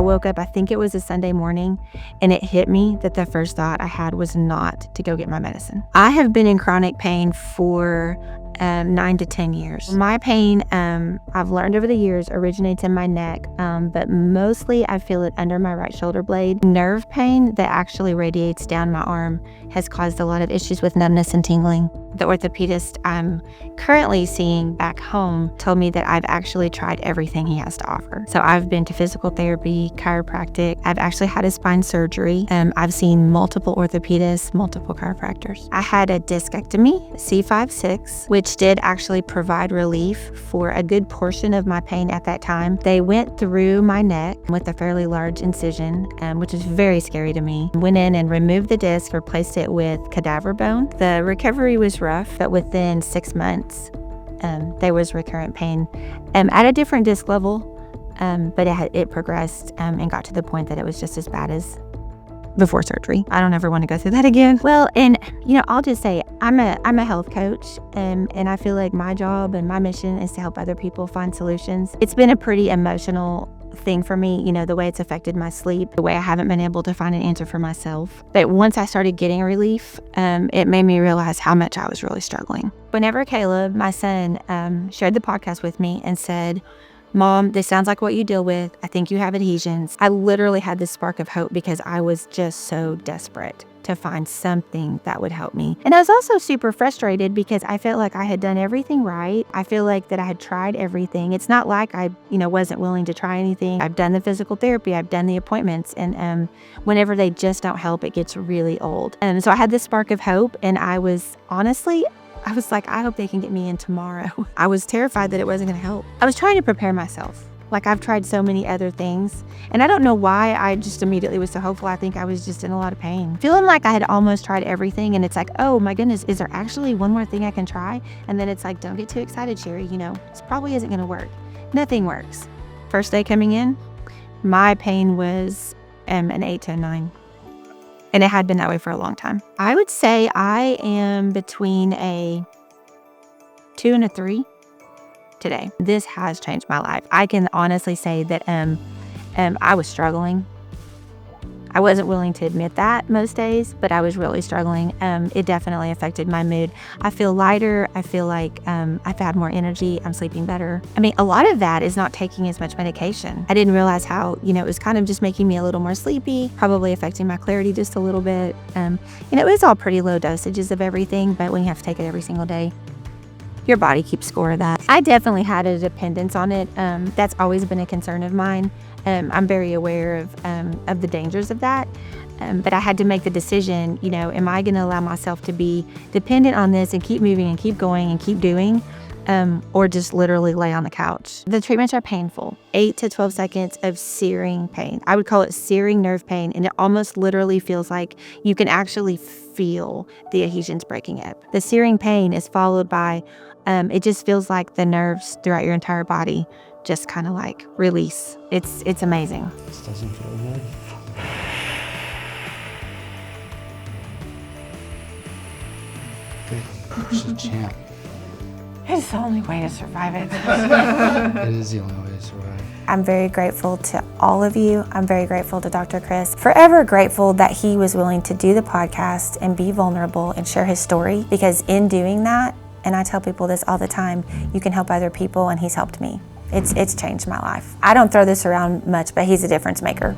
woke up, I think it was a Sunday morning, and it hit me that the first thought I had was not to go get my medicine. I have been in chronic pain for 9 to 10 years. My pain, I've learned over the years, originates in my neck, but mostly I feel it under my right shoulder blade. Nerve pain that actually radiates down my arm has caused a lot of issues with numbness and tingling. The orthopedist I'm currently seeing back home told me that I've actually tried everything he has to offer. So I've been to physical therapy, chiropractic. I've actually had a spine surgery. I've seen multiple orthopedists, multiple chiropractors. I had a discectomy, C5-6, which did actually provide relief for a good portion of my pain at that time. They went through my neck with a fairly large incision, which is very scary to me. Went in and removed the disc, replaced it with cadaver bone. The recovery was rough, but within 6 months, there was recurrent pain at a different disc level, but it progressed and got to the point that it was just as bad as before surgery. I don't ever want to go through that again. Well, and I'll just say I'm a health coach, and I feel like my job and my mission is to help other people find solutions. It's been a pretty emotional thing for me, the way it's affected my sleep, the way I haven't been able to find an answer for myself. But once I started getting relief, it made me realize how much I was really struggling. Whenever Caleb, my son, shared the podcast with me and said, "Mom, this sounds like what you deal with. I think you have adhesions," I literally had this spark of hope because I was just so desperate to find something that would help me. And I was also super frustrated because I felt like I had done everything right. I feel like that I had tried everything. It's not like I, wasn't willing to try anything. I've done the physical therapy, I've done the appointments, and whenever they just don't help, it gets really old. And so I had this spark of hope, and I was like, I hope they can get me in tomorrow. I was terrified that it wasn't gonna help. I was trying to prepare myself. Like, I've tried so many other things, and I don't know why I just immediately was so hopeful. I think I was just in a lot of pain. Feeling like I had almost tried everything, and it's like, oh my goodness, is there actually one more thing I can try? And then it's like, don't get too excited, Sherry. This probably isn't gonna work. Nothing works. First day coming in, my pain was an 8 to a 9. And it had been that way for a long time. I would say I am between a 2 and a 3 today. This has changed my life. I can honestly say that I was struggling. I wasn't willing to admit that most days, but I was really struggling. It definitely affected my mood. I feel lighter. I feel like I've had more energy. I'm sleeping better. I mean, a lot of that is not taking as much medication. I didn't realize how, it was kind of just making me a little more sleepy, probably affecting my clarity just a little bit. It was all pretty low dosages of everything, but when you have to take it every single day, your body keeps score of that. I definitely had a dependence on it. That's always been a concern of mine. I'm very aware of the dangers of that. But I had to make the decision, am I going to allow myself to be dependent on this and keep moving and keep going and keep doing, or just literally lay on the couch? The treatments are painful. 8 to 12 seconds of searing pain. I would call it searing nerve pain, and it almost literally feels like you can actually feel the adhesions breaking up. The searing pain is followed by, it just feels like the nerves throughout your entire body just kind of like release. It's amazing. This doesn't feel good. Good. She's a champ. It's the only way to survive it. It is the only way to survive. I'm very grateful to all of you. I'm very grateful to Dr. Chris. Forever grateful that he was willing to do the podcast and be vulnerable and share his story, because in doing that, and I tell people this all the time, you can help other people, and he's helped me. It's changed my life. I don't throw this around much, but he's a difference maker.